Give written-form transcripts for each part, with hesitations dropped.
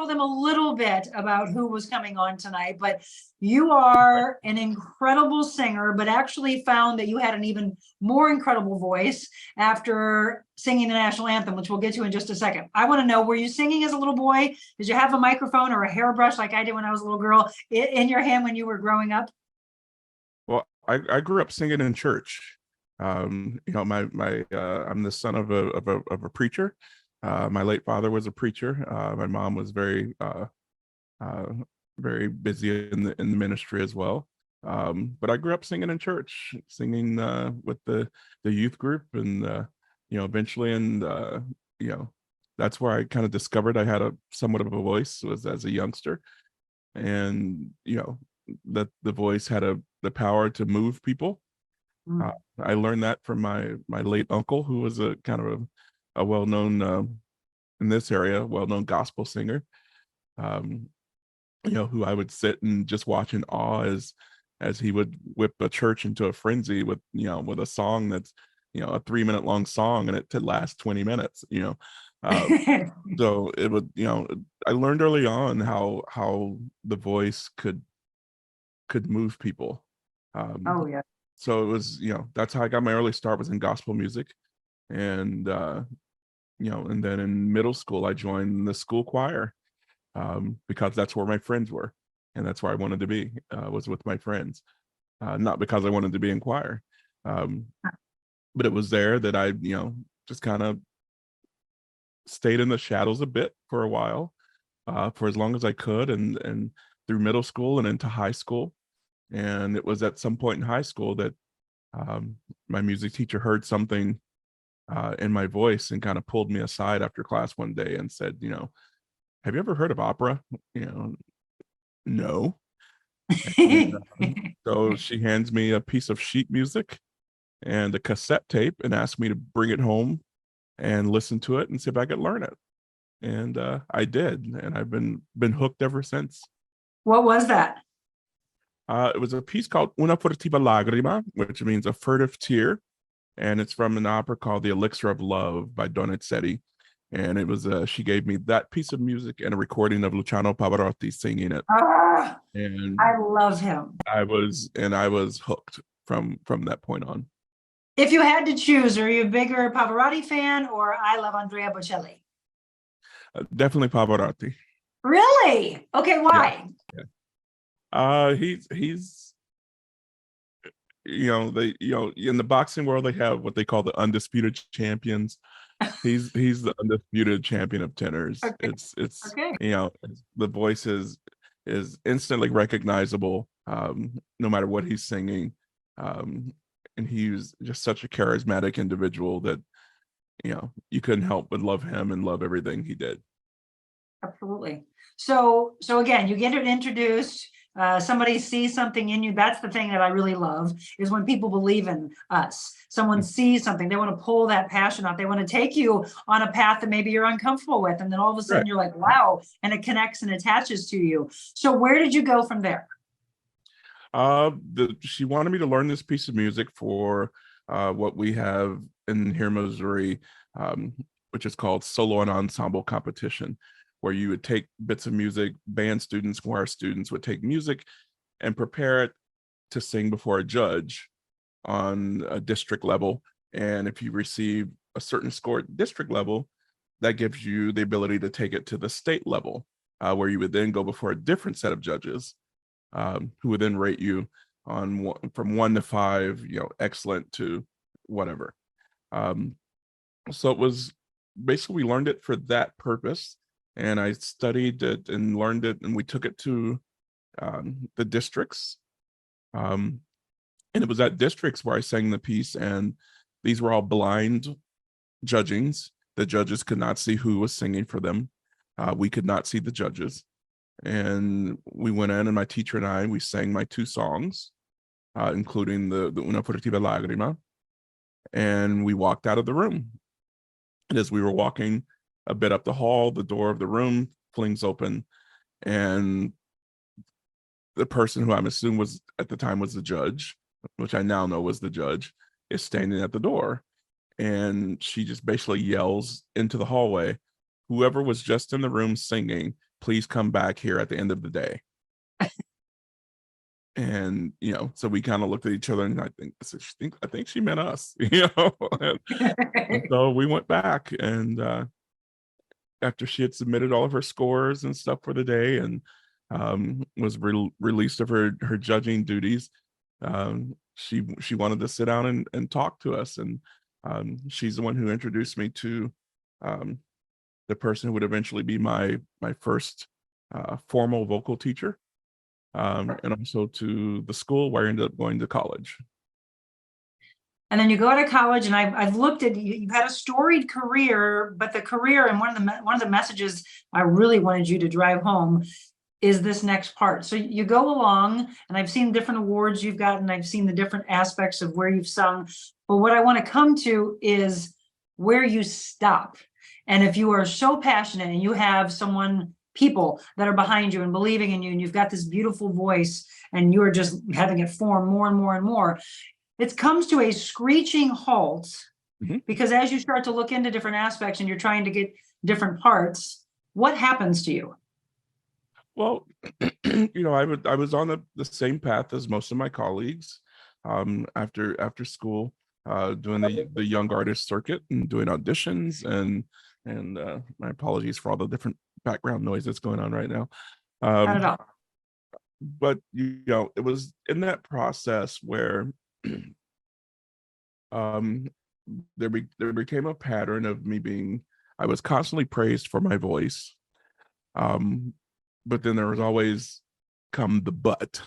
told them a little bit about who was coming on tonight, but you are an incredible singer, but actually found that you had an even more incredible voice after singing the national anthem, which we'll get to in just a second. I want to know, were you singing as a little boy? Did you have a microphone or a hairbrush like I did when I was a little girl in your hand when you were growing up? Well, I grew up singing in church. You know, I'm the son of a preacher. My late father was a preacher. My mom was very busy in the ministry as well. But I grew up singing in church, singing with the youth group, and you know, eventually, and you know, that's where I kind of discovered I had a somewhat of a voice, was as a youngster, and you know, that the voice had the power to move people. I learned that from my late uncle, who was a kind of a well-known in this area, well-known gospel singer. You know, who I would sit and just watch in awe as he would whip a church into a frenzy with, you know, with a song that's, you know, a 3-minute long song, and it could last 20 minutes, you know. So it would, you know, I learned early on how the voice could move people. Oh, yeah. So it was, you know, that's how I got my early start, was in gospel music. And you know, and then in middle school I joined the school choir, because that's where my friends were, and that's where I wanted to be, was with my friends, not because I wanted to be in choir, but it was there that I, you know, just kind of stayed in the shadows a bit for a while, for as long as I could, and through middle school and into high school. And it was at some point in high school that my music teacher heard something in my voice and kind of pulled me aside after class one day and said, you know, have you ever heard of opera? You know, no. And, so she hands me a piece of sheet music and a cassette tape and asked me to bring it home and listen to it and see if I could learn it. And I did, and I've been hooked ever since. What was that? It was a piece called Una furtiva lagrima, which means a furtive tear, and it's from an opera called The Elixir of Love by Donizetti. And it was she gave me that piece of music and a recording of Luciano Pavarotti singing it. And I love him. I was hooked from that point on. If you had to choose, are you a bigger Pavarotti fan or I love Andrea Bocelli? Definitely Pavarotti. Really? Okay, why? Yeah. He's you know, in the boxing world they have what they call the undisputed champions. He's the undisputed champion of tenors. Okay. It's Okay. You know, the voice is instantly recognizable, no matter what he's singing. And he's just such a charismatic individual that, you know, you couldn't help but love him and love everything he did. Absolutely. So again, you get it introduced, somebody sees something in you. That's the thing that I really love, is when people believe in us. Someone sees something, they want to pull that passion out. They want to take you on a path that maybe you're uncomfortable with. And then all of a sudden you're like, wow, and it connects and attaches to you. So where did you go from there? She wanted me to learn this piece of music for what we have in here in Missouri, which is called solo and ensemble competition, where you would take bits of music, band students, choir students would take music and prepare it to sing before a judge on a district level. And if you receive a certain score at district level, that gives you the ability to take it to the state level, where you would then go before a different set of judges, who would then rate you on from 1 to 5, you know, excellent to whatever. So it was basically, we learned it for that purpose, and I studied it and learned it, and we took it to the districts. And it was at districts where I sang the piece, and these were all blind judgings. The judges could not see who was singing for them. We could not see the judges. And we went in, and my teacher and we sang my 2 songs, including the Una furtiva lagrima, and we walked out of the room. And as we were walking a bit up the hall, the door of the room flings open, and the person who I'm assuming was at the time was the judge, which I now know was the judge, is standing at the door. And she just basically yells into the hallway, whoever was just in the room singing please come back here at the end of the day. And, you know, so we kind of looked at each other, and I think she meant us, you know. And so we went back, and after she had submitted all of her scores and stuff for the day, and was released of her judging duties, she wanted to sit down and talk to us. And she's the one who introduced me to the person who would eventually be my first formal vocal teacher, and also to the school where I ended up going to college. And then you go to college, and I've looked at you. You've had a storied career, but the career, and one of the messages I really wanted you to drive home is this next part. So you go along, and I've seen different awards you've gotten. I've seen the different aspects of where you've sung. But what I want to come to is where you stop. And if you are so passionate, and you have people that are behind you and believing in you, and you've got this beautiful voice, and you're just having it form more and more and more, it comes to a screeching halt, because as you start to look into different aspects and you're trying to get different parts, what happens to you? Well, you know, I was on the same path as most of my colleagues, after school, doing the young artist circuit and doing auditions, and my apologies for all the different background noise that's going on right now. Not at all. But you know, it was in that process where there became a pattern of me I was constantly praised for my voice, but then there was always come the but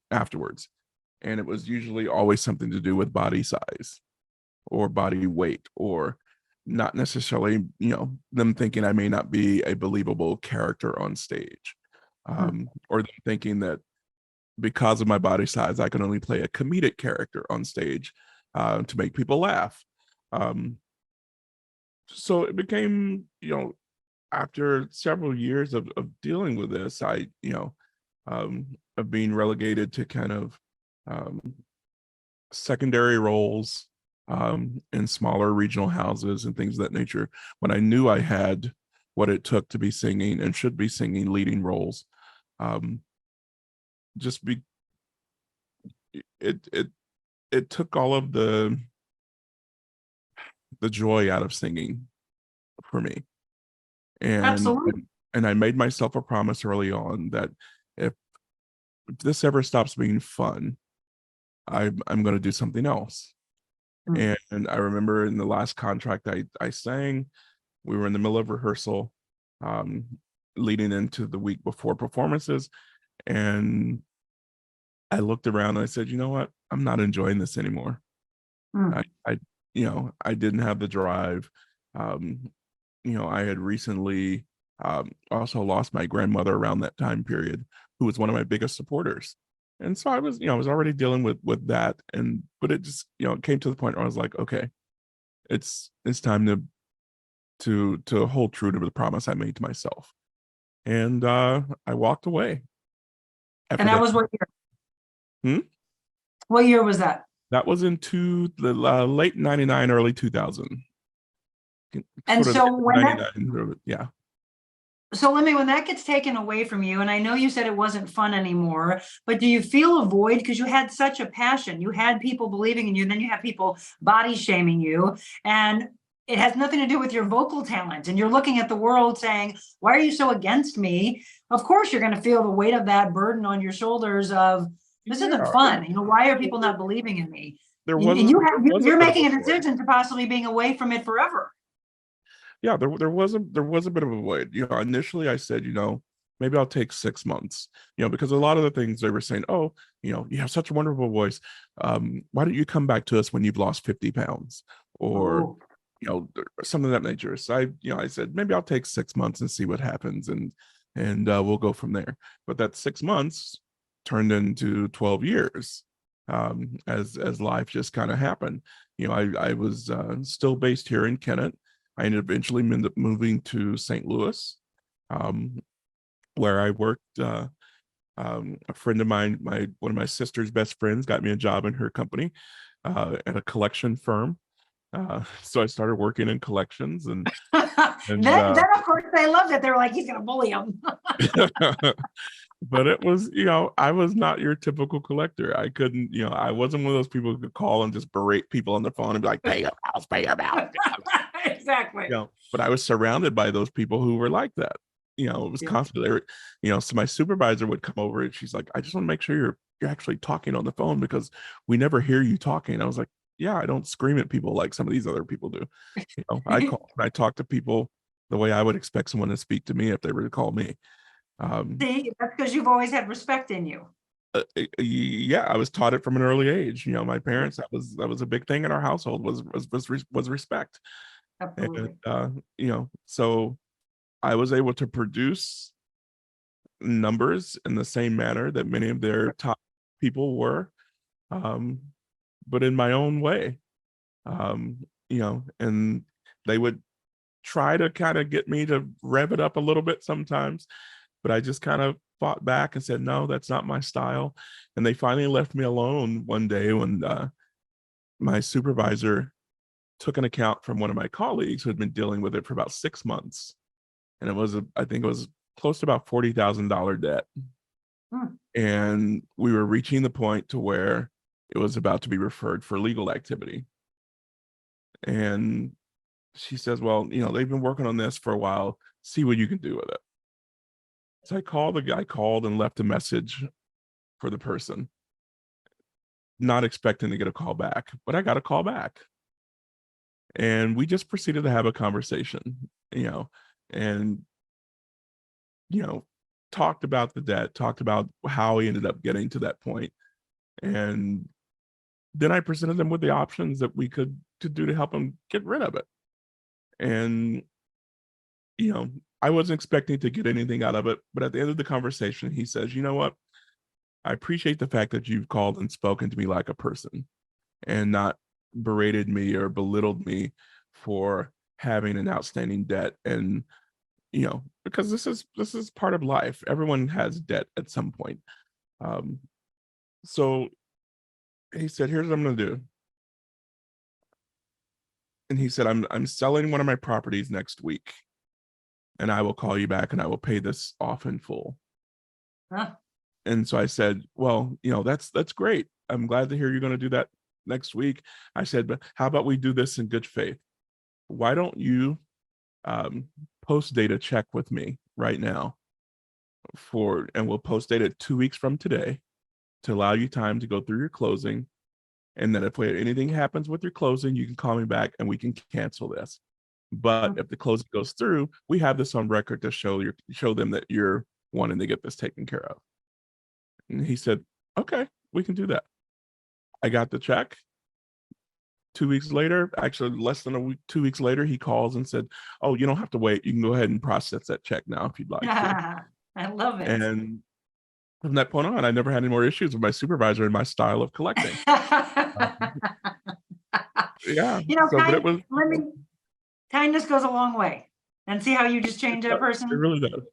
afterwards, and it was usually always something to do with body size or body weight, or not necessarily, you know, them thinking I may not be a believable character on stage, or them thinking that because of my body size, I can only play a comedic character on stage to make people laugh. So it became, you know, after several years of dealing with this, of being relegated to kind of secondary roles in smaller regional houses and things of that nature, when I knew I had what it took to be singing and should be singing leading roles. Just be it took all of the joy out of singing for me. Absolutely. And I made myself a promise early on that if this ever stops being fun, I'm going to do something else. And I remember in the last contract I sang, we were in the middle of rehearsal, leading into the week before performances, and I looked around and I said, you know what? I'm not enjoying this anymore. I you know, I didn't have the drive. You know, I had recently also lost my grandmother around that time period, who was one of my biggest supporters. And so I was, you know, I was already dealing with that. But it just, you know, it came to the point where I was like, okay, it's time to hold true to the promise I made to myself. And I walked away. And that was what year? Hmm? What year was that? That was into the late 99, early 2000. And sort so of when 99, yeah. So Limmie, when that gets taken away from you, and I know you said it wasn't fun anymore, but do you feel a void? Because you had such a passion. You had people believing in you, and then you have people body shaming you. And it has nothing to do with your vocal talent. And you're looking at the world saying, why are you so against me? Of course, you're going to feel the weight of that burden on your shoulders of, this isn't fun. You know, why are people not believing in me? And you're making a decision to possibly being away from it forever. Yeah, there was a bit of a void. You know, initially I said, you know, maybe I'll take 6 months, you know, because a lot of the things they were saying, oh, you know, you have such a wonderful voice. Why don't you come back to us when you've lost 50 pounds, or, you know, something of that nature. So I said, maybe I'll take 6 months and see what happens, and we'll go from there. But that 6 months turned into 12 years, as life just kind of happened. You know, I was still based here in Kennett. I ended up eventually moving to St. Louis, where I worked. A friend of mine, one of my sister's best friends, got me a job in her company at a collection firm. So I started working in collections, and Then of course they loved it. They were like, he's gonna bully him. but it was, I was not your typical collector. I couldn't, I wasn't one of those people who could call and just berate people on the phone and be like, pay your bills, pay your bills. Exactly. But I was surrounded by those people who were like that. It was Yeah. constantly, so my supervisor would come over and she's like, I just want to make sure you're actually talking on the phone because we never hear you talking. I was like, yeah, I don't scream at people like some of these other people do. I call and I talk to people the way I would expect someone to speak to me if they were to call me. See, that's because you've always had respect in you. Yeah, I was taught it from an early age. My parents, that was a big thing in our household, was respect. And Absolutely. so I was able to produce numbers in the same manner that many of their top people were, um, but in my own way. And they would try to kind of get me to rev it up a little bit sometimes, but I just kind of fought back and said, no, that's not my style. And they finally left me alone one day when my supervisor took an account from one of my colleagues who had been dealing with it for about 6 months. And I think it was close to about $40,000 debt. Hmm. And we were reaching the point to where it was about to be referred for legal activity. And she says, well, they've been working on this for a while. See what you can do with it. So I called the guy, called and left a message for the person, not expecting to get a call back, but I got a call back. And we just proceeded to have a conversation, and, talked about the debt, talked about how he ended up getting to that point. And then I presented them with the options that we could to do to help him get rid of it. And, you know, I wasn't expecting to get anything out of it, but at the end of the conversation, he says, you know what? I appreciate the fact that you've called and spoken to me like a person and not berated me or belittled me for having an outstanding debt. And, because this is part of life. Everyone has debt at some point. Um, so he said, here's what I'm gonna do. And he said, I'm selling one of my properties next week, and I will call you back and I will pay this off in full. Huh? And so I said, well, that's great. I'm glad to hear you're going to do that next week. I said, but how about we do this in good faith? Why don't you post date a check with me right now and we'll post date it 2 weeks from today to allow you time to go through your closing. And then if anything happens with your closing, you can call me back and we can cancel this. But if the closing goes through, we have this on record to show them that you're wanting to get this taken care of. And he said, okay, we can do that. I got the check. 2 weeks later, actually less than a week, 2 weeks later, he calls and said, oh, you don't have to wait. You can go ahead and process that check now if you'd like to. I love it. And from that point on, I never had any more issues with my supervisor and my style of collecting. Yeah. So, but it was, kindness goes a long way. And see how you just change that it person? really does.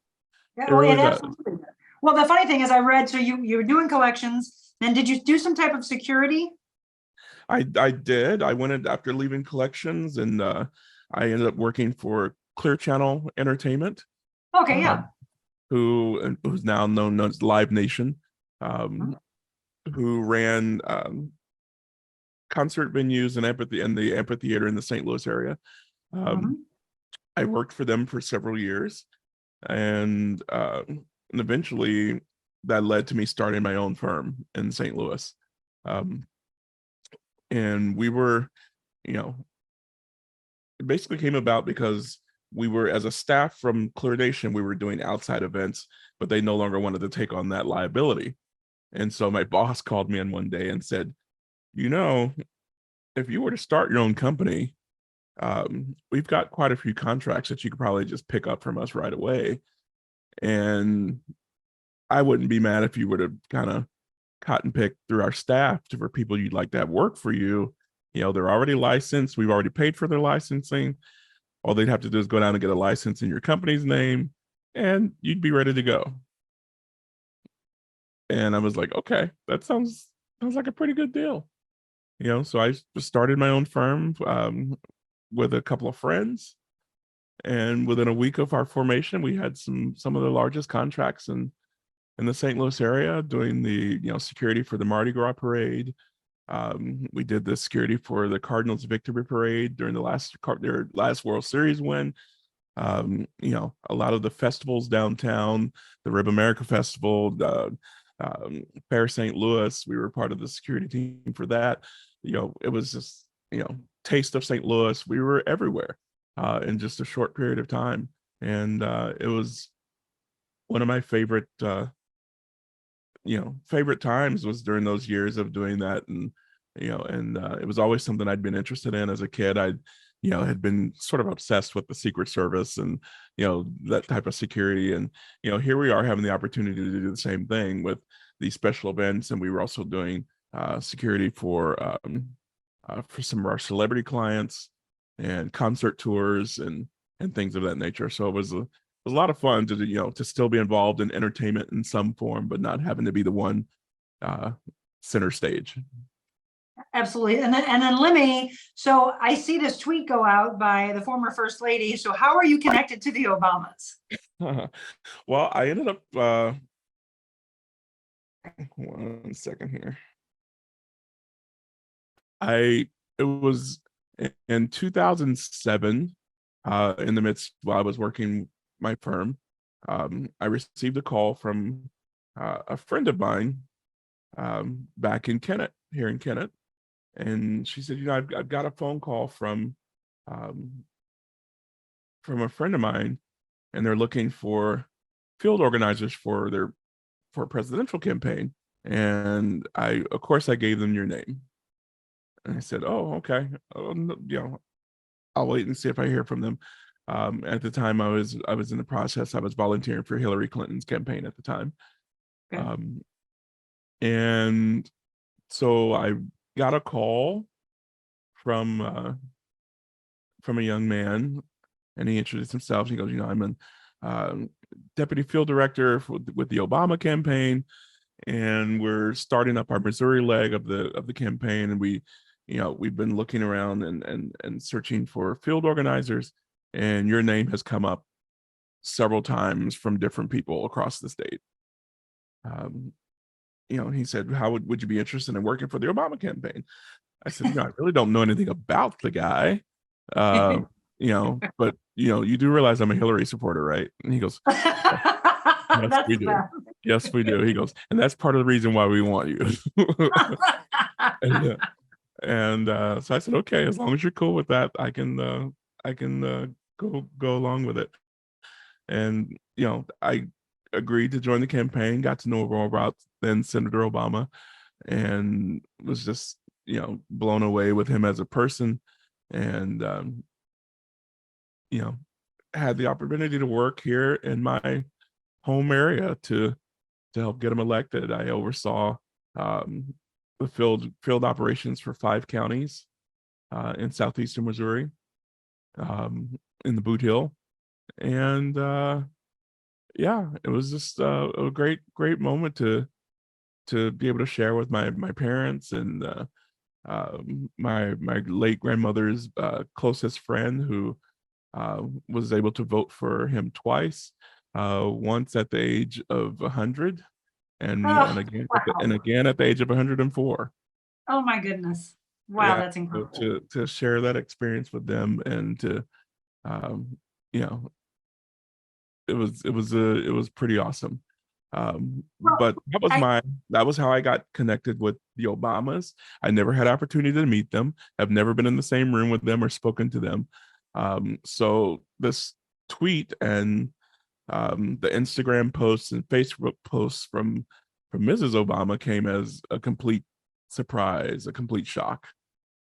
Yeah, It really does. absolutely does. Well, the funny thing is I read, so you were doing collections, then did you do some type of security? I did. I went in after leaving collections, and I ended up working for Clear Channel Entertainment, Okay, yeah. who's now known as Live Nation, who ran concert venues and the amphitheater in the St. Louis area. I worked for them for several years, and eventually that led to me starting my own firm in St. Louis. And we were, it basically came about because we were, as a staff from Clear Nation, we were doing outside events, but they no longer wanted to take on that liability. And so my boss called me in one day and said, if you were to start your own company, we've got quite a few contracts that you could probably just pick up from us right away. And I wouldn't be mad if you were to kind of cotton pick through our staff for people you'd like to have work for you. They're already licensed. We've already paid for their licensing. All they'd have to do is go down and get a license in your company's name, and you'd be ready to go. And I was like, okay, that sounds like a pretty good deal. So I started my own firm with a couple of friends, and within a week of our formation, we had some of the largest contracts in the St. Louis area, doing the security for the Mardi Gras parade. We did the security for the Cardinals victory parade during their last World Series win. A lot of the festivals downtown, the Rib America Festival, Fair St. Louis, we were part of the security team for that. It was just, taste of St. Louis. We were everywhere in just a short period of time. And it was one of my favorite times was during those years of doing that. And it was always something I'd been interested in as a kid. I had been sort of obsessed with the Secret Service and that type of security. And here we are having the opportunity to do the same thing with these special events. And we were also doing security for some of our celebrity clients and concert tours and things of that nature. So it was a lot of fun to still be involved in entertainment in some form, but not having to be the one center stage. Absolutely. And then Limmie, so I see this tweet go out by the former First Lady. So how are you connected to the Obamas? Well, I ended up, 1 second here. It was in 2007, in the midst while I was working my firm, I received a call from a friend of mine back in Kennett, here in Kennett. And she said, I've got a phone call from a friend of mine, and they're looking for field organizers for a presidential campaign. And of course, I gave them your name. And I said, oh, okay. I'll wait and see if I hear from them. At the time, I was in the process. I was volunteering for Hillary Clinton's campaign at the time. Okay. And so I got a call from a young man, and he introduced himself. He goes, I'm a deputy field director with the Obama campaign, and we're starting up our Missouri leg of the campaign. And we've been looking around and searching for field organizers, and your name has come up several times from different people across the state. He said, how would you be interested in working for the Obama campaign? I said, I really don't know anything about the guy. But you do realize I'm a Hillary supporter, right? And he goes, yes, we do. Yes, we do. He goes, and that's part of the reason why we want you. And so I said, okay, as long as you're cool with that, I can go along with it. And I agreed to join the campaign, got to know more about then Senator Obama, and was just blown away with him as a person. And had the opportunity to work here in my home area to help get him elected. I oversaw the field operations for 5 counties in southeastern Missouri, in the Boot Hill. And it was just a great moment to be able to share with my parents and my late grandmother's closest friend, who was able to vote for him twice, once at the age of 100 and again at the age of 104. Oh my goodness. Wow, that's incredible. To share that experience with them, and to it was pretty awesome. But that was how I got connected with the Obamas. I never had opportunity to meet them. I've never been in the same room with them or spoken to them. So this tweet and the Instagram posts and Facebook posts from Mrs. Obama came as a complete surprise, a complete shock.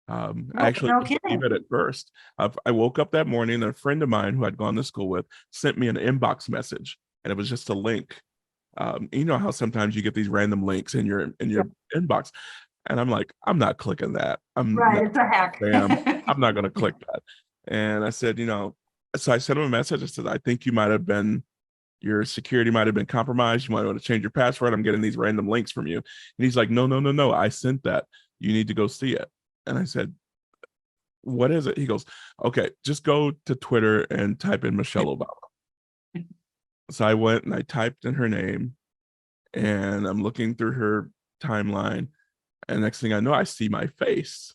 I actually didn't believe it at first. I woke up that morning, and a friend of mine who I'd gone to school with sent me an inbox message, and it was just a link. You know how sometimes you get these random links in your inbox, and I'm like, I'm not clicking that. It's a hack. I'm not going to click that. And I said, so I sent him a message. I said, I think your security might have been compromised. You might want to change your password. I'm getting these random links from you. And he's like, no. I sent that. You need to go see it. And I said, what is it? He goes, okay, just go to Twitter and type in Michelle Obama. So I went and I typed in her name, and I'm looking through her timeline, and next thing I know, I see my face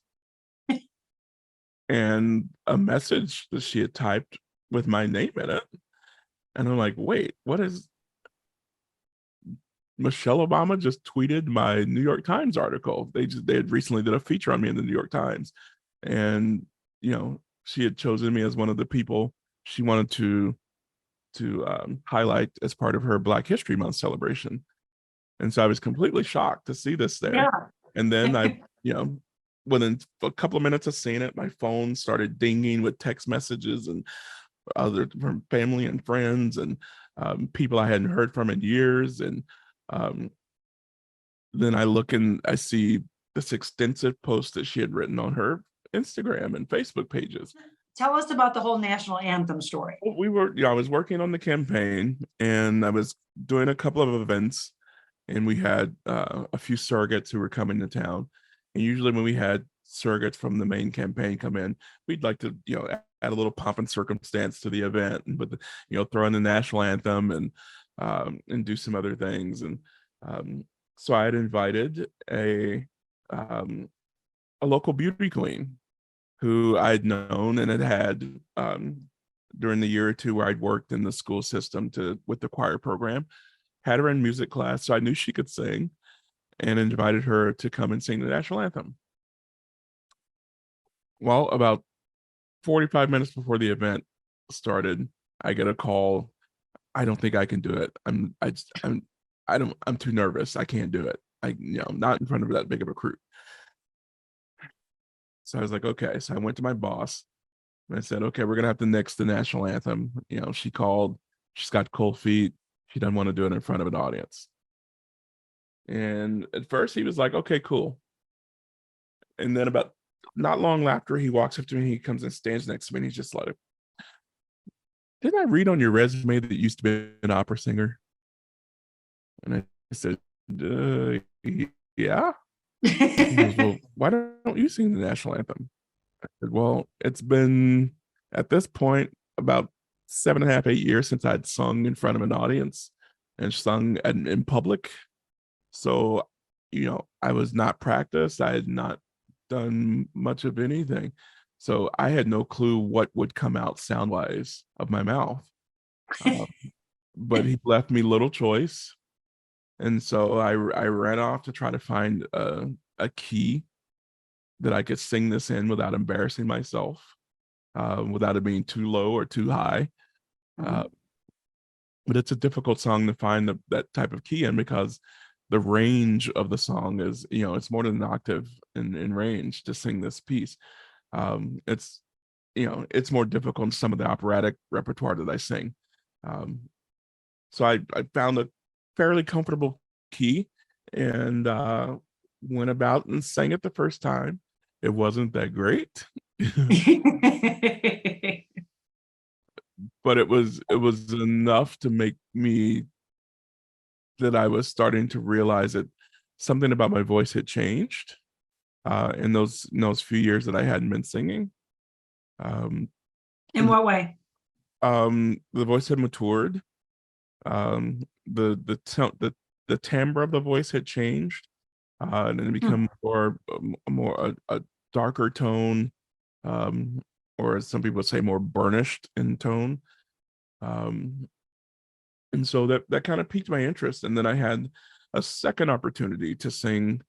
and a message that she had typed with my name in it. And I'm like, wait, what is Michelle Obama just tweeted my New York Times article. They had recently did a feature on me in the New York Times. And she had chosen me as one of the people she wanted to highlight as part of her Black History Month celebration. And so I was completely shocked to see this there. Yeah. And then within a couple of minutes of seeing it, my phone started dinging with text messages and other from family and friends and people I hadn't heard from in years. And then I look and I see this extensive post that she had written on her Instagram and Facebook pages. Tell us about the whole national anthem story. I was working on the campaign, and I was doing a couple of events, and we had a few surrogates who were coming to town. And usually when we had surrogates from the main campaign come in, we'd like to, add a little pomp and circumstance to the event, and throw in the national anthem and do some other things. And so I had invited a local beauty queen who I'd known and had during the year or two where I'd worked in the school system with the choir program, had her in music class, so I knew she could sing, and invited her to come and sing the national anthem. Well, about 45 minutes before the event started, I get a call. I don't think I can do it. I'm too nervous. I can't do it. I'm not in front of that big of a crew. So I was like, okay. So I went to my boss and I said, okay, we're gonna have to nix the national anthem. She called, she's got cold feet. She doesn't want to do it in front of an audience. And at first he was like, okay, cool. And then about not long after, he walks up to me, he comes and stands next to me, and he's just like, didn't I read on your resume that you used to be an opera singer? And I said, yeah. He goes, well, why don't you sing the national anthem? I said, well, it's been at this point about 7.5, 8 years since I'd sung in front of an audience and sung in public. So, I was not practiced. I had not done much of anything. So I had no clue what would come out sound wise of my mouth. But he left me little choice. And so I ran off to try to find a key that I could sing this in without embarrassing myself, without it being too low or too high. But it's a difficult song to find that type of key in, because the range of the song is, it's more than an octave in range to sing this piece. It's more difficult in some of the operatic repertoire that I sing. So I found a fairly comfortable key and went about and sang it the first time. It wasn't that great. But it was enough to make me that I was starting to realize that something about my voice had changed in those few years that I hadn't been singing. In what way? The voice had matured. The timbre of the voice had changed, and it become a darker tone, or as some people say, more burnished in tone. And so that kind of piqued my interest. And then I had a second opportunity to sing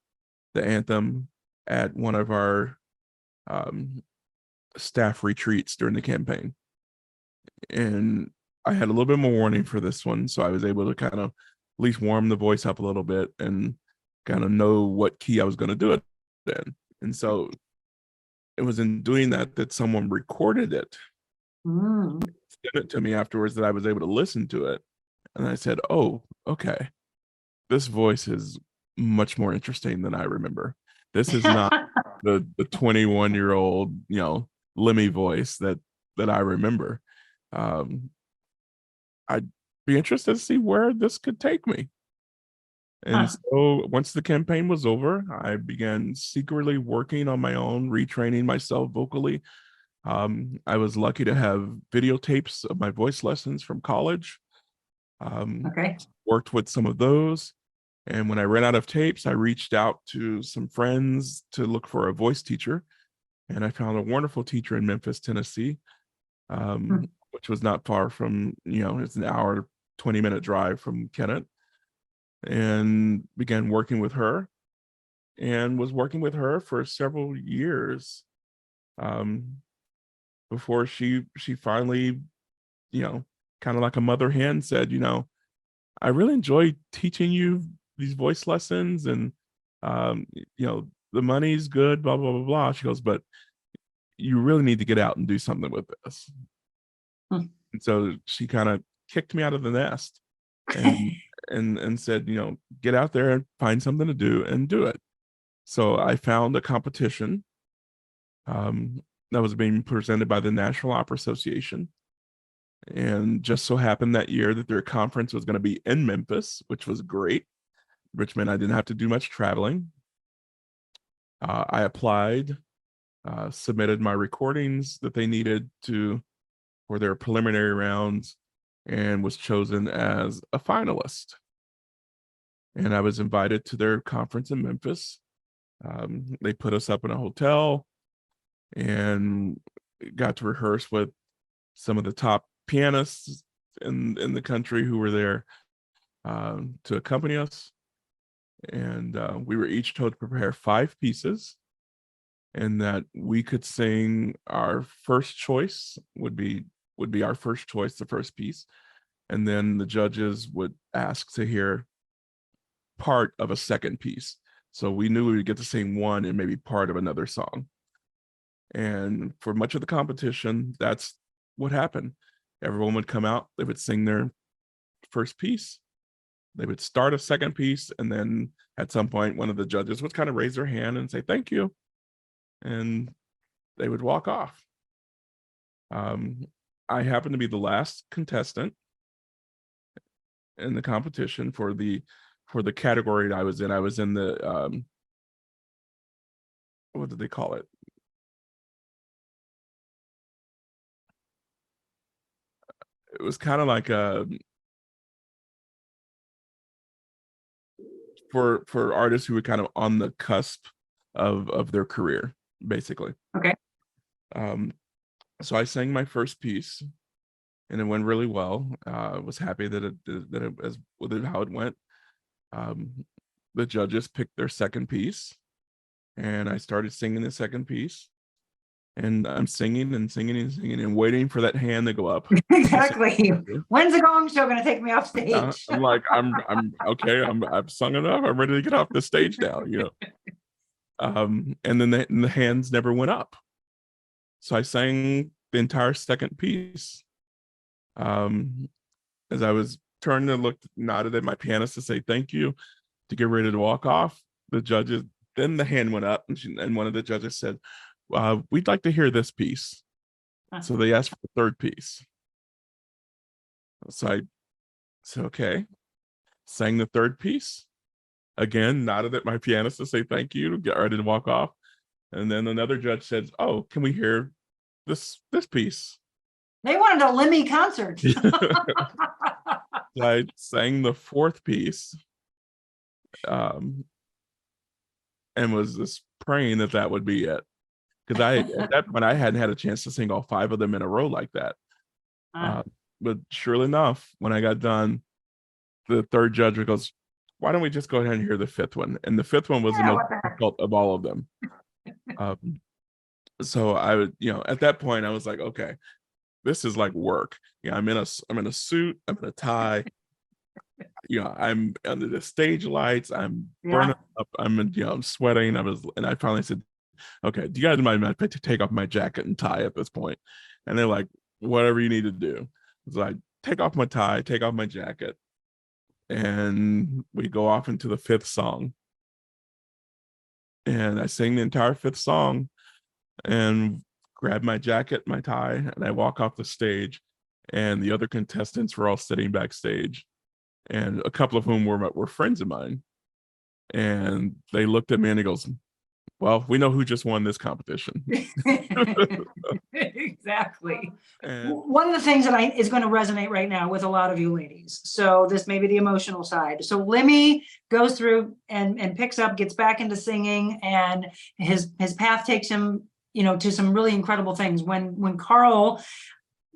the anthem at one of our staff retreats during the campaign. And I had a little bit more warning for this one, so I was able to kind of at least warm the voice up a little bit and kind of know what key I was going to do it in. And so it was in doing that someone recorded it, sent it to me afterwards, that I was able to listen to it. And I said, oh, okay, this voice is much more interesting than I remember. This is not the 21-year-old, Limmie voice that I remember. I'd be interested to see where this could take me. And so once the campaign was over, I began secretly working on my own, retraining myself vocally. I was lucky to have videotapes of my voice lessons from college. Okay. Worked with some of those. And when I ran out of tapes, I reached out to some friends to look for a voice teacher. And I found a wonderful teacher in Memphis, Tennessee, which was not far from, it's an hour, 20-minute drive from Kennett, and began working with her and was working with her for several years before she finally, kind of like a mother hen said, I really enjoy teaching you these voice lessons, and the money's good, blah blah blah blah. She goes, but you really need to get out and do something with this. And so she kind of kicked me out of the nest and and said, get out there and find something to do and do it. So I found a competition that was being presented by the National Opera Association. And just so happened that year that their conference was going to be in Memphis, which was great, which meant I didn't have to do much traveling. I applied, submitted my recordings that they needed for their preliminary rounds, and was chosen as a finalist. And I was invited to their conference in Memphis. They put us up in a hotel and got to rehearse with some of the top pianists in the country who were there to accompany us. And we were each told to prepare 5 pieces, and that we could sing our first choice would be our first choice, the first piece. And then the judges would ask to hear part of a second piece. So we knew we would get to sing one and maybe part of another song. And for much of the competition, that's what happened. Everyone would come out, they would sing their first piece, they would start a second piece, and then at some point, one of the judges would kind of raise their hand and say, thank you. And they would walk off. I happened to be the last contestant in the competition for the category I was in. I was in the, what did they call it? It was kind of like for artists who were kind of on the cusp of their career, basically. Okay. So I sang my first piece, and it went really well. Was happy that it was with how it went. The judges picked their second piece, and I started singing the second piece. And I'm singing and singing and singing and waiting for that hand to go up. Exactly. When's the gong show going to take me off stage? I'm like, I'm okay. I've sung enough. I'm ready to get off the stage now, And then the hands never went up. So I sang the entire second piece. As I was turning to nodded at my pianist to say thank you, to get ready to walk off, the judges, then the hand went up, and one of the judges said, we'd like to hear this piece. So they asked for the third piece. So I said, okay, sang the third piece. Again, nodded at my pianist to say thank you, get ready to walk off. And then another judge said, oh, can we hear this piece? They wanted a Limmie concert. I sang the fourth piece, and was just praying that would be it. Because at that point I hadn't had a chance to sing all 5 of them in a row like that. But surely enough, when I got done, the third judge goes, why don't we just go ahead and hear the 5th one? And the 5th one was the most difficult of all of them. So I would, at that point I was like, okay, this is like work. I'm in a suit, I'm in a tie. I'm under the stage lights, I'm burning up, I'm sweating. And I finally said, okay, do you guys mind if I take off my jacket and tie at this point? And they're like, whatever you need to do. So I take off my tie, take off my jacket, and we go off into the 5th song. And I sing the entire 5th song and grab my jacket, my tie, and I walk off the stage. And the other contestants were all sitting backstage, and a couple of whom were friends of mine. And they looked at me and he goes, well, we know who just won this competition. Exactly. And One of the things that is going to resonate right now with a lot of you ladies. So this may be the emotional side. So Limmie goes through and picks up, gets back into singing, and his path takes him, to some really incredible things. When Carl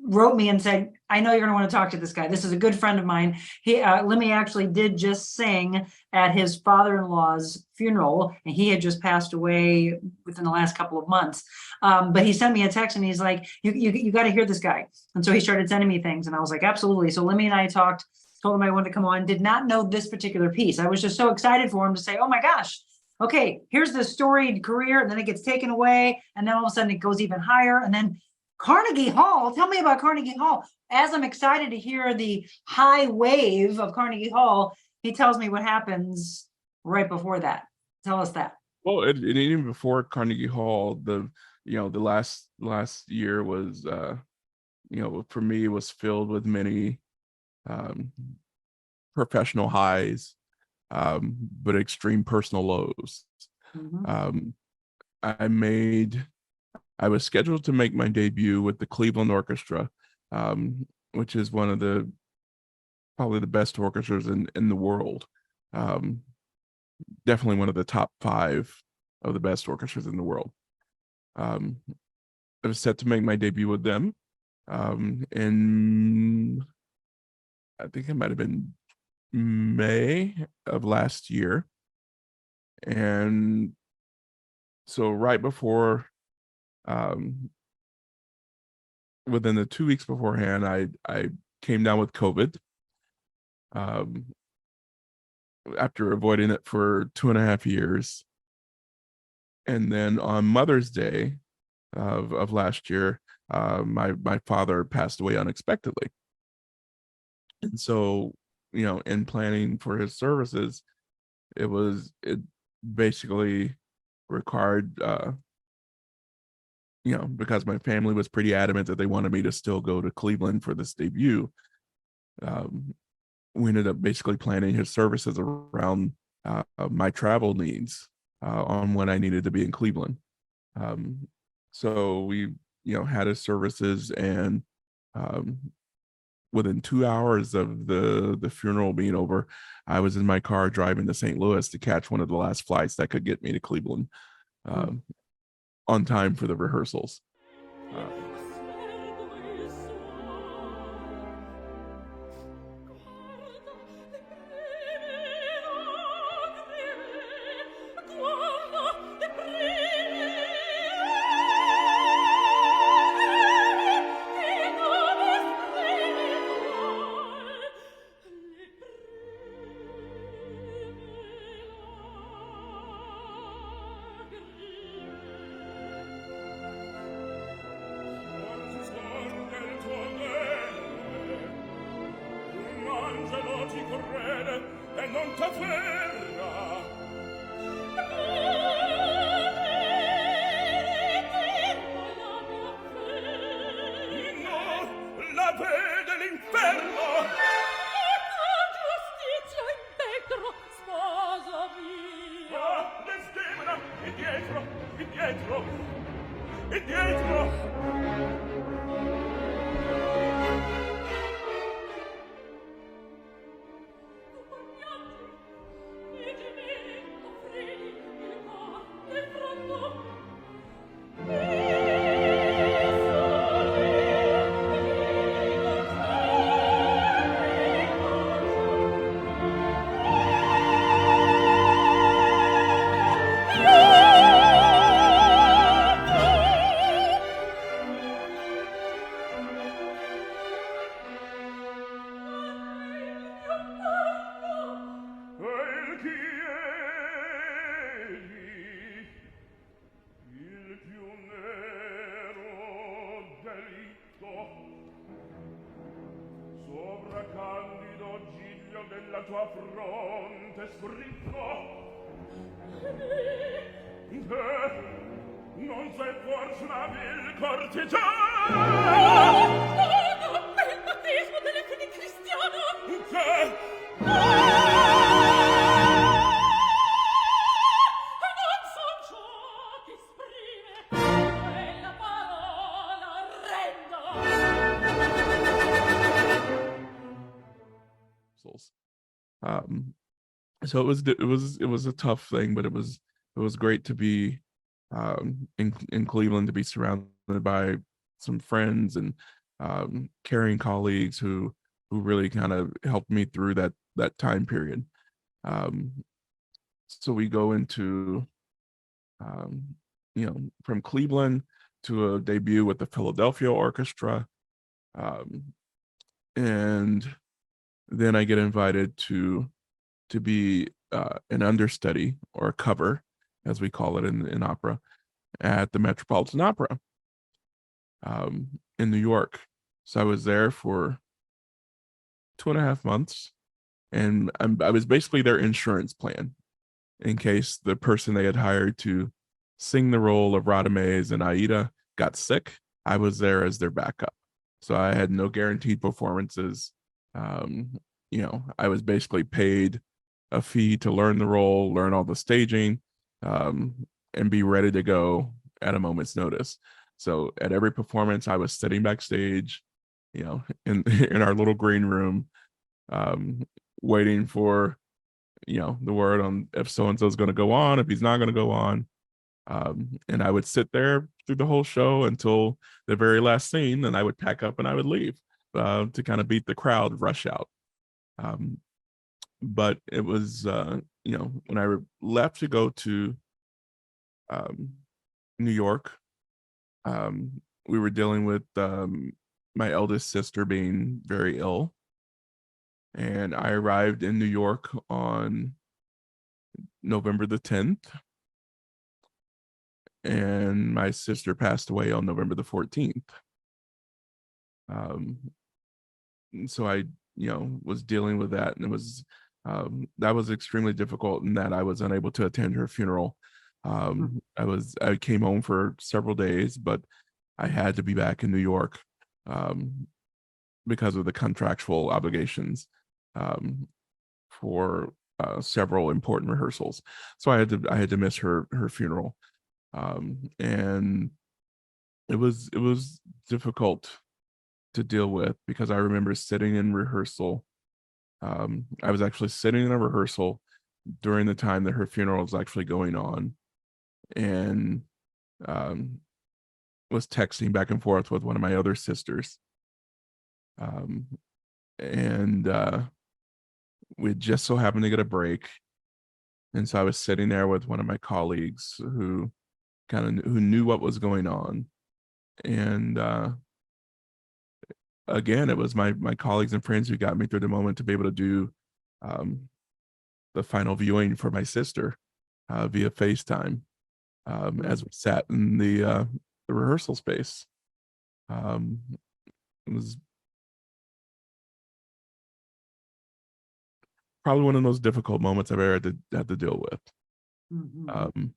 wrote me and said, I know you're going to want to talk to this guy. This is a good friend of mine. Limmie actually did just sing at his father-in-law's funeral, and he had just passed away within the last couple of months. But he sent me a text and he's like, you got to hear this guy. And so he started sending me things, and I was like, absolutely. So Limmie and I talked, told him I wanted to come on, did not know this particular piece. I was just so excited for him to say, oh my gosh, okay, here's the storied career, and then it gets taken away, and then all of a sudden it goes even higher, and then Carnegie Hall. Tell me about Carnegie Hall. As I'm excited to hear the high wave of Carnegie Hall, he tells me what happens right before that. Tell us that. well, and even before Carnegie Hall, the last year was for me was filled with many professional highs, but extreme personal lows. Mhm. I was scheduled to make my debut with the Cleveland Orchestra, which is one of probably the best orchestras in the world. Definitely one of the top 5 of the best orchestras in the world. I was set to make my debut with them in, I think it might have been May of last year. And so right before, within the 2 weeks beforehand, I came down with COVID. After avoiding it for 2.5 years. And then on Mother's Day of last year, my father passed away unexpectedly. And so, in planning for his services, it basically required, because my family was pretty adamant that they wanted me to still go to Cleveland for this debut. We ended up basically planning his services around my travel needs on when I needed to be in Cleveland. So we, had his services, and within 2 hours of the funeral being over, I was in my car driving to St. Louis to catch one of the last flights that could get me to Cleveland on time for the rehearsals. Um, so it was a tough thing, but it was great to be in Cleveland, to be surrounded by some friends and caring colleagues who really kind of helped me through that time period. Um, so we go into um, from Cleveland to a debut with the Philadelphia Orchestra, um, and then I get invited to be an understudy or a cover, as we call it in opera, at the Metropolitan Opera in New York. So I was there for 2.5 months, and I was basically their insurance plan in case the person they had hired to sing the role of Radames and Aida got sick. I was there as their backup. So I had no guaranteed performances. Um, I was basically paid a fee to learn the role, learn all the staging, um, and be ready to go at a moment's notice. So at every performance, I was sitting backstage, in in our little green room, um, waiting for the word on if so and so is going to go on, if he's not going to go on. And I would sit there through the whole show until the very last scene, and I would pack up and I would leave to kind of beat the crowd rush out. Um, but it was, when I left to go to um, New York, we were dealing with my eldest sister being very ill. And I arrived in New York on November the 10th, and my sister passed away on November the 14th. Um, so I, was dealing with that, and it was that was extremely difficult in that I was unable to attend her funeral. I came home for several days, but I had to be back in New York um, because of the contractual obligations for several important rehearsals. So I had to miss her funeral, and it was difficult to deal with because I remember sitting in rehearsal. I was actually sitting in a rehearsal during the time that her funeral was actually going on, and um, was texting back and forth with one of my other sisters. Um, and we just so happened to get a break. And so I was sitting there with one of my colleagues who who knew what was going on. And again, it was my colleagues and friends who got me through the moment to be able to do um, the final viewing for my sister via FaceTime as we sat in the rehearsal space. It was probably one of the most difficult moments I've ever had to deal with. Um,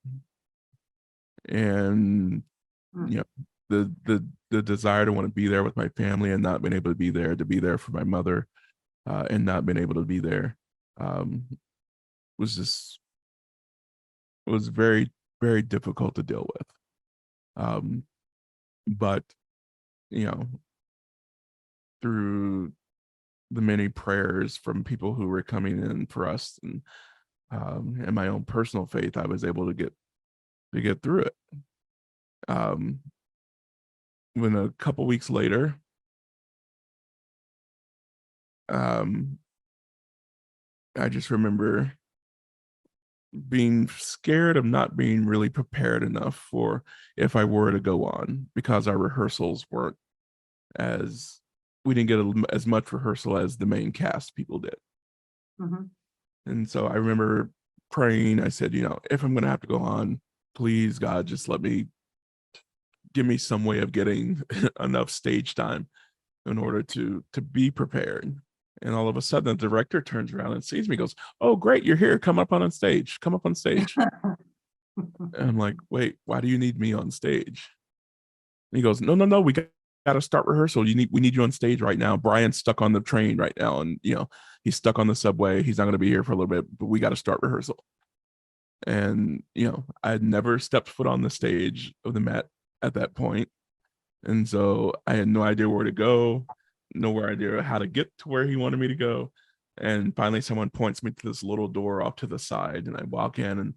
and you know, the desire to want to be there with my family and not being able to be there for my mother, and not being able to be there, um, was just it was very, very difficult to deal with. But you know, through the many prayers from people who were coming in for us, and my own personal faith, I was able to get through it. Um, when a couple weeks later, um, I just remember being scared of not being really prepared enough for if I were to go on, because our rehearsals weren't as we didn't get as much rehearsal as the main cast people did. And so I remember praying. I said, if I'm going to have to go on, please God, just give me some way of getting enough stage time in order to be prepared. And all of a sudden, the director turns around and sees me, goes, "Oh, great, you're here. Come up on stage. Come up on stage." And I'm like, "Wait, why do you need me on stage?" And he goes, "No, no, no. We got to start rehearsal. We need you on stage right now. Brian's stuck on the train right now, and he's stuck on the subway. He's not going to be here for a little bit, but we got to start rehearsal." And I had never stepped foot on the stage of the Met at that point, and so I had no idea where to go, no idea how to get to where he wanted me to go. And finally, someone points me to this little door off to the side, and I walk in and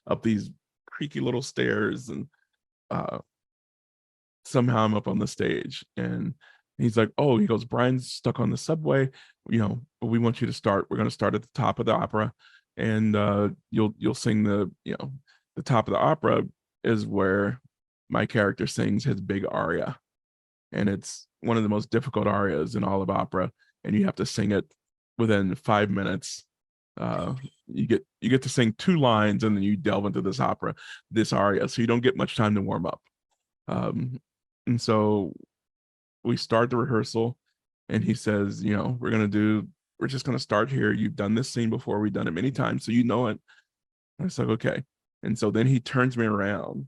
up these creaky little stairs, and uh, somehow I'm up on the stage. And he's like, "Oh," he goes, "Brian's stuck on the subway. We want you to start. We're going to start at the top of the opera, and you'll sing the top of the opera is where my character sings his big aria, and it's one of the most difficult arias in all of opera, and you have to sing it within 5 minutes. You get to sing 2 lines, and then you delve into this aria, so you don't get much time to warm up. And so we start the rehearsal, and he says, we're just gonna start here. You've done this scene before, we've done it many times, so you know it. And it's like, okay. And so then he turns me around,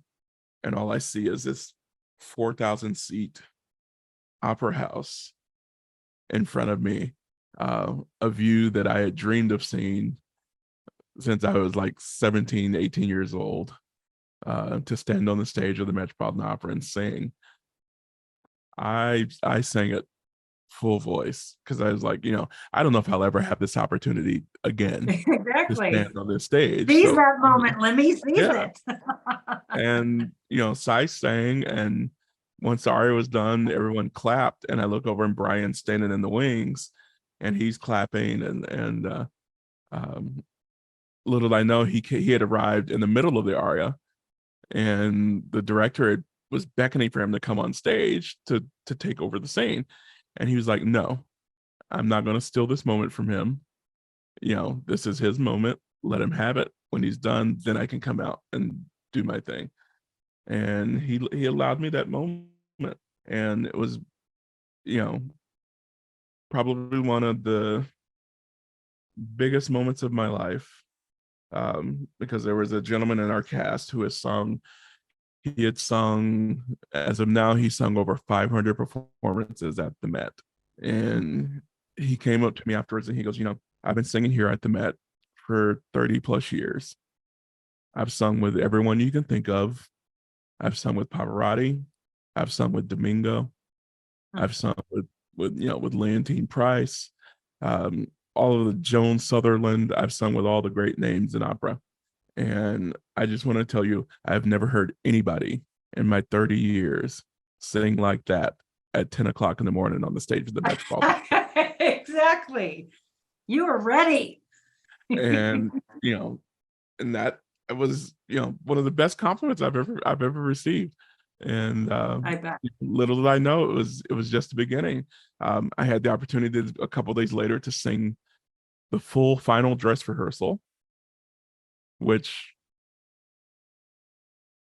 and all I see is this 4,000 seat opera house in front of me, a view that I had dreamed of seeing since I was like 17, 18 years old, to stand on the stage of the Metropolitan Opera and sing. I sang it full voice because I was like, I don't know if I'll ever have this opportunity again to Exactly. stand on this stage. Seize So, that moment, Limmie. Seize yeah. it. And Sai sang, and once the aria was done, everyone clapped, and I look over, and Brian's standing in the wings, and he's clapping, and little did I know he had arrived in the middle of the aria, and the director was beckoning for him to come on stage to take over the scene, and he was like, "No, I'm not going to steal this moment from him. This is his moment. Let him have it. When he's done, then I can come out and do my thing." And he allowed me that moment, and it was, probably one of the biggest moments of my life, because there was a gentleman in our cast who he had sung, as of now, he sung over 500 performances at the Met. And he came up to me afterwards, and he goes, "I've been singing here at the Met for 30 plus years. I've sung with everyone you can think of. I've sung with Pavarotti. I've sung with Domingo. I've sung with Leontine Price, all of the Joan Sutherland. I've sung with all the great names in opera. And I just want to tell you, I've never heard anybody in my 30 years sing like that at 10 o'clock in the morning on the stage of the Metropolitan." Exactly. You were ready. And, and that was, one of the best compliments I've ever received. And I bet. little did I know it was just the beginning. I had the opportunity a couple of days later to sing the full final dress rehearsal, which,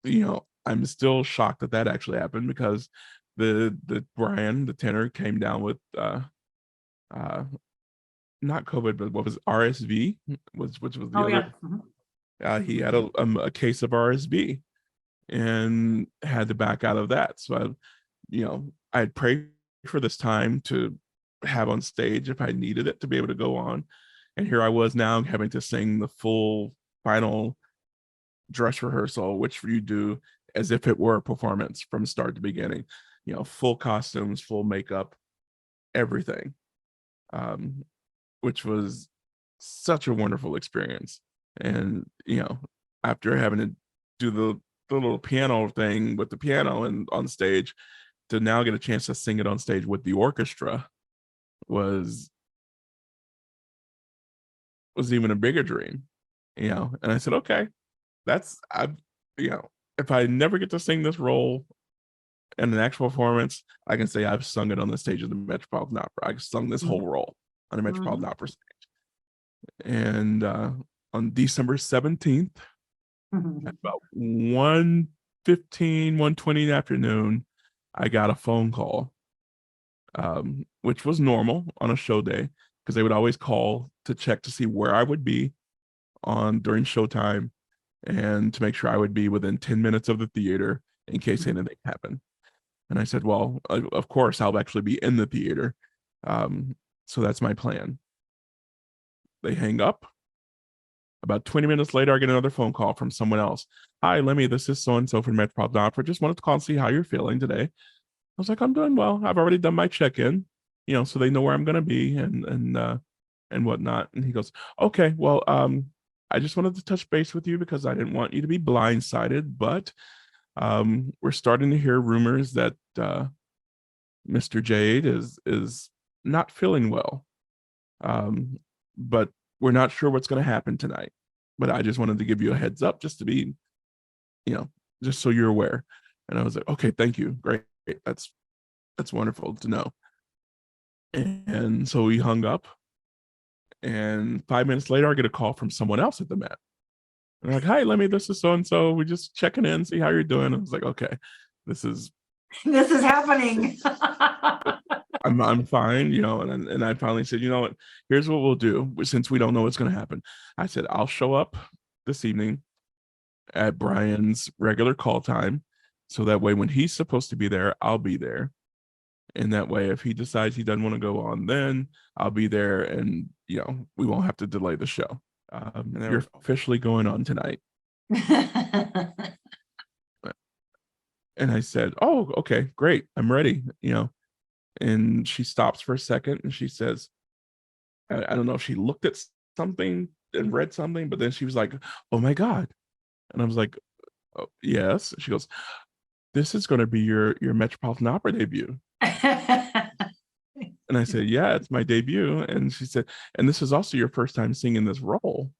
I'm still shocked that actually happened, because the Brian, the tenor, came down with not COVID, but what was RSV, which was the Oh, other. yeah. Mhm. He had a case of RSV and had to back out of that. So I had prayed for this time to have on stage if I needed it to be able to go on. And here I was now having to sing the full final dress rehearsal, which you do as if it were a performance from start to beginning, full costumes, full makeup, everything, which was such a wonderful experience. And, after having to do the little piano thing with the piano and on stage, to now get a chance to sing it on stage with the orchestra was even a bigger dream, and I said, okay, if I never get to sing this role in an actual performance, I can say I've sung it on the stage of the Metropolitan Opera. I've sung this whole role on the Metropolitan Opera stage. And on December 17th, at about 1:15, 1:20 in the afternoon, I got a phone call, which was normal on a show day, because they would always call to check to see where I would be during showtime, and to make sure I would be within 10 minutes of the theater in case anything happened. And I said, well, of course, I'll actually be in the theater. So that's my plan. They hang up. About 20 minutes later, I get another phone call from someone else. "Hi, Limmie, this is so-and-so from Metropolitan Opera. Just wanted to call and see how you're feeling today." I was like, "I'm doing well. I've already done my check-in, so they know where I'm going to be. And and whatnot. And he goes, okay, well, I just wanted to touch base with you because I didn't want you to be blindsided, but we're starting to hear rumors that Mr. Jade is not feeling well. But we're not sure what's going to happen tonight. But I just wanted to give you a heads up just to be, just so you're aware. And I was like, okay, thank you. Great. That's wonderful to know. And so we hung up. And 5 minutes later, I get a call from someone else at the Met. And they're like, hi, Limmie, this is so-and-so. We're just checking in, see how you're doing. I was like, okay, this is happening. I'm fine, and I finally said, you know what, here's what we'll do, since we don't know what's going to happen. I said, I'll show up this evening at Brian's regular call time. So that way, when he's supposed to be there, I'll be there. And that way, if he decides he doesn't want to go on, then I'll be there, and we won't have to delay the show. You're officially going on tonight. And I said, oh, okay, great. I'm ready, And she stops for a second and she says, I don't know if she looked at something and read something, but then she was like, oh my God. And I was like, oh, yes. She goes, this is going to be your Metropolitan Opera debut. And I said, yeah, it's my debut. And she said, and this is also your first time singing this role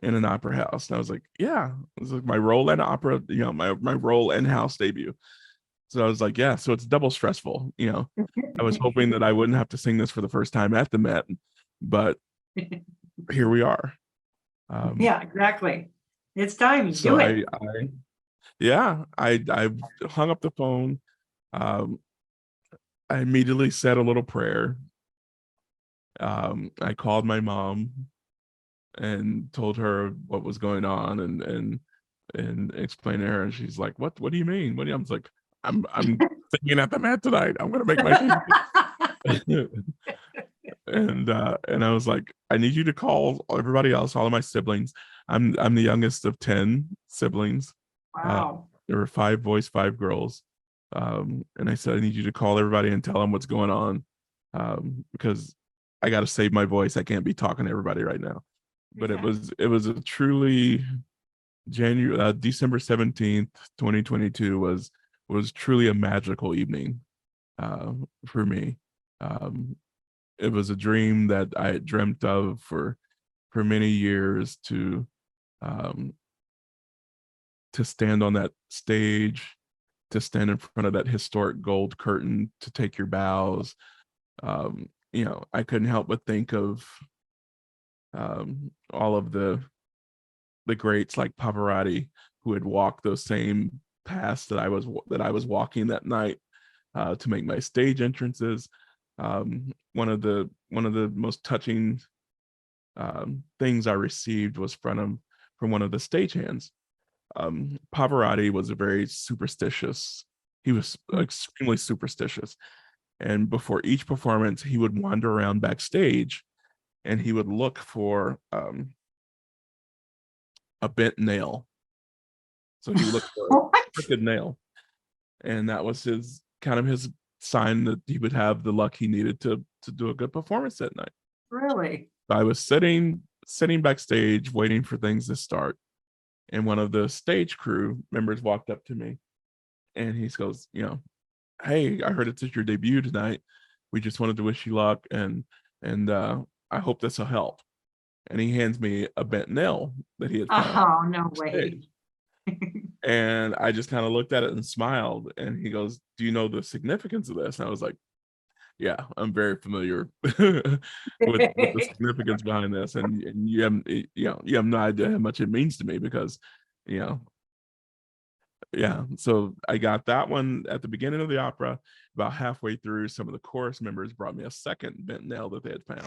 in an opera house. And I was like, yeah, it was like my role in opera, my role in house debut. So I was like, yeah, so it's double stressful. I was hoping that I wouldn't have to sing this for the first time at the Met, but here we are. Yeah, exactly. It's time. So Do it. I hung up the phone. I immediately said a little prayer. I called my mom and told her what was going on and explained to her, and she's like, what do you mean? I was like, I'm singing at the Met tonight. I'm gonna make my and I was like, I need you to call everybody else, all of my siblings. I'm the youngest of 10 siblings. Wow. There were 5 boys, 5 girls. And I said, I need you to call everybody and tell them what's going on. Because I got to save my voice. I can't be talking to everybody right now. But it was a truly December 17th, 2022 was truly a magical evening for me. It was a dream that I had dreamt of for many years to stand on that stage, to stand in front of that historic gold curtain, to take your bows. I couldn't help but think of all of the greats like Pavarotti, who had walked those same paths that I was walking that night to make my stage entrances. One of the most touching things I received was from one of the stagehands. Pavarotti was a very superstitious. He was extremely superstitious, and before each performance, he would wander around backstage, and he would look for a bent nail. So he would look for a crooked nail, and that was his sign that he would have the luck he needed to do a good performance that night. Really? I was sitting backstage waiting for things to start, and one of the stage crew members walked up to me, and he goes, hey, I heard it's your debut tonight. We just wanted to wish you luck, and I hope this will help. And he hands me a bent nail that he had found. Oh, no way. And I just kind of looked at it and smiled, and he goes, do you know the significance of this? And I was like, yeah, I'm very familiar with the significance behind this, and you have no idea how much it means to me, because so I got that one at the beginning of the opera. About halfway through, some of the chorus members brought me a second bent nail that they had found.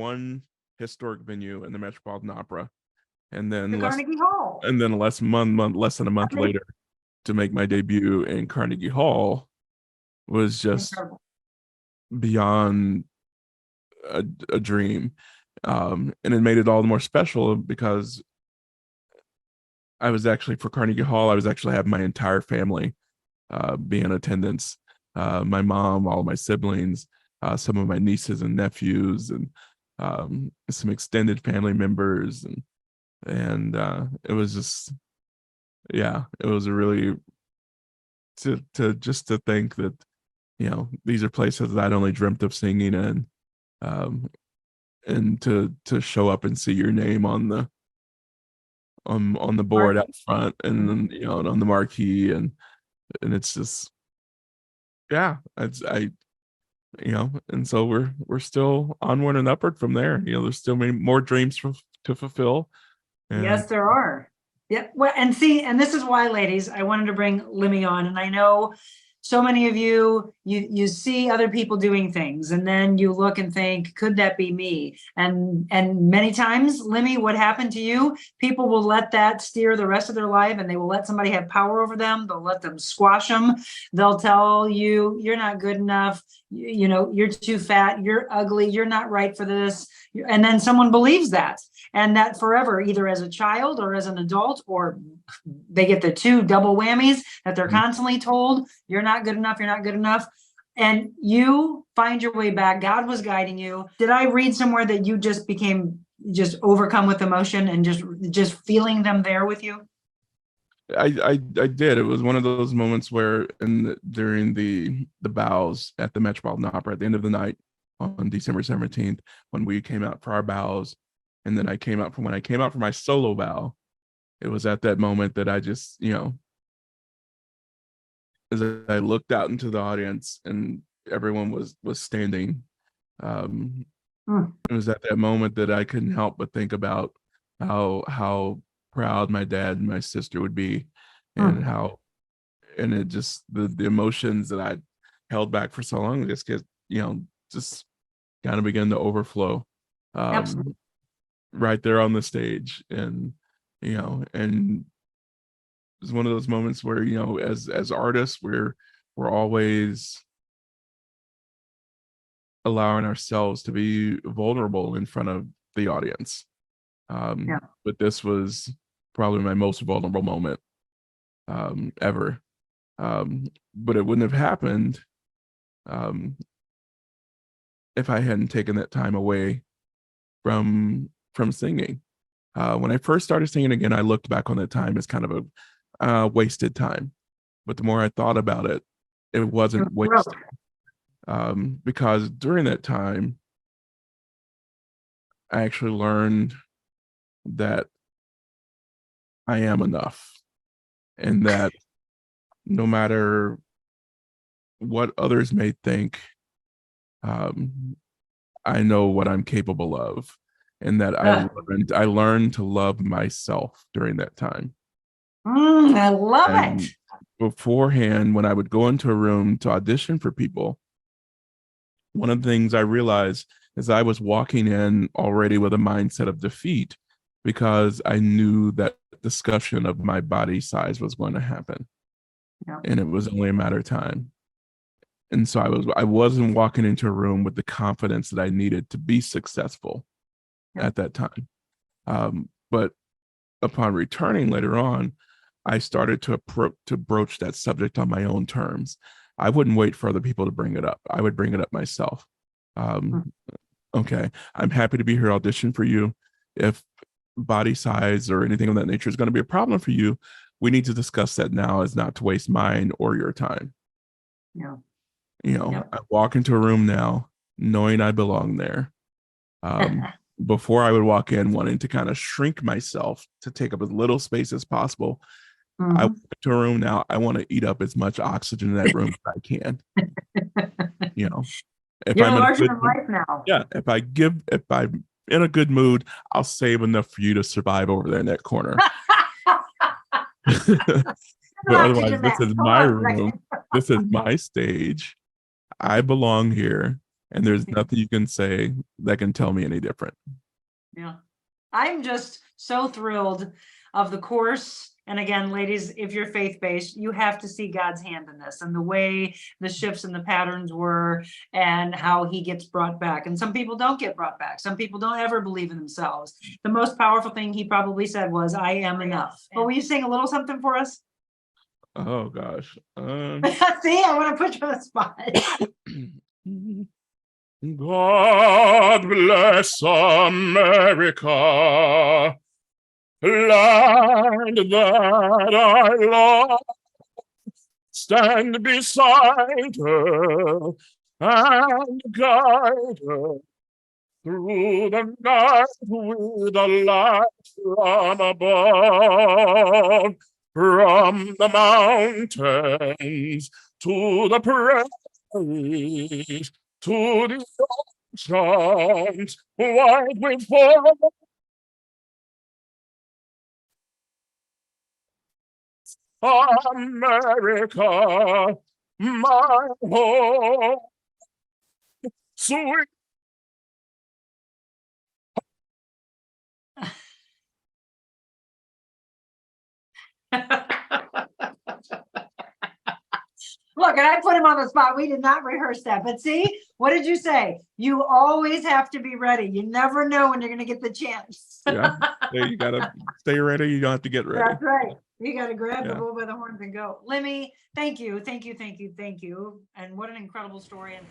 one historic venue in the Metropolitan Opera, and then The Carnegie Hall. less than a month later to make my debut in Carnegie Hall was just Incredible. beyond a dream. And it made it all the more special because I was actually, for Carnegie Hall, I was actually having my entire family be in attendance. My mom, all my siblings, some of my nieces and nephews, and some extended family members, and it was just, yeah, it was a really to think that, you know, these are places that I'd only dreamt of singing in, and to show up and see your name on the board out front, and then, you know, on the marquee, and it's just, yeah, I you know, and so we're still onward and upward from there. You know, there's still many more dreams to fulfill. And Yes, there are. Yeah. Well, and see, and this is why, ladies, I wanted to bring Limmie on. And I know so many of you see other people doing things, and then you look and think, could that be me? And many times, Limmie, what happened to you? People will let that steer the rest of their life, and they will let somebody have power over them. They'll let them squash them. They'll tell you, you're not good enough. You know, you're too fat. You're ugly. You're not right for this. And then someone believes that. And that forever, either as a child or as an adult, or they get the two double whammies that they're constantly told, you're not good enough, you're not good enough. And you find your way back. God was guiding you. Did I read somewhere that you just became just overcome with emotion and just feeling them there with you? I did. It was one of those moments where, during the bows at the Metropolitan Opera at the end of the night on December 17th, when we came out for our bows, and then when I came out for my solo bow, it was at that moment that I just, you know, as I looked out into the audience and everyone was standing, it was at that moment that I couldn't help but think about how proud my dad and my sister would be, and it just, the emotions that I held back for so long just get, you know, just kind of begin to overflow. Absolutely. Right there on the stage. And, you know, and it's one of those moments where, you know, as artists, we're always allowing ourselves to be vulnerable in front of the audience. But this was probably my most vulnerable moment ever. But it wouldn't have happened if I hadn't taken that time away from singing. When I first started singing again, I looked back on that time as kind of a wasted time. But the more I thought about it, it wasn't wasted. Because during that time, I actually learned that I am enough, and that no matter what others may think, I know what I'm capable of, and that I learned to love myself during that time. I love And it. beforehand, when I would go into a room to audition for people, one of the things I realized is I was walking in already with a mindset of defeat, because I knew that discussion of my body size was going to happen, and it was only a matter of time. And so I wasn't walking into a room with the confidence that I needed to be successful at that time. But upon returning later on, I started to broach that subject on my own terms. I wouldn't wait for other people to bring it up. I would bring it up myself. Okay, I'm happy to be here audition for you. If body size or anything of that nature is going to be a problem for you, we need to discuss that now, as not to waste mine or your time. You know, I walk into a room now knowing I belong there. Before, I would walk in wanting to kind of shrink myself to take up as little space as possible. I walk into a room now, I want to eat up as much oxygen in that room as I can. You know, if You're I'm larger than life now. yeah, if I'm in a good mood, I'll save enough for you to survive over there in that corner. But otherwise, this is my room. This is my stage. I belong here, and there's nothing you can say that can tell me any different. Yeah. I'm just so thrilled of the course. And again, ladies, if you're faith-based, you have to see God's hand in this and the way the shifts and the patterns were and how he gets brought back. And some people don't get brought back. Some people don't ever believe in themselves. The most powerful thing he probably said was, I am enough. But will you sing a little something for us? Oh gosh. See, I want to put you on the spot. God bless America, land that I love. Stand beside her and guide her through the night with a light from above. From the mountains to the prairies, to the oceans wide with foam. America, my home, sweet. Look, and I put him on the spot. We did not rehearse that. But see, what did you say? You always have to be ready. You never know when you're going to get the chance. Yeah, you gotta stay ready. You don't have to get ready. That's right. You got to grab the bull by the horns and go. Limmie, thank you, thank you, thank you, thank you. And what an incredible story. And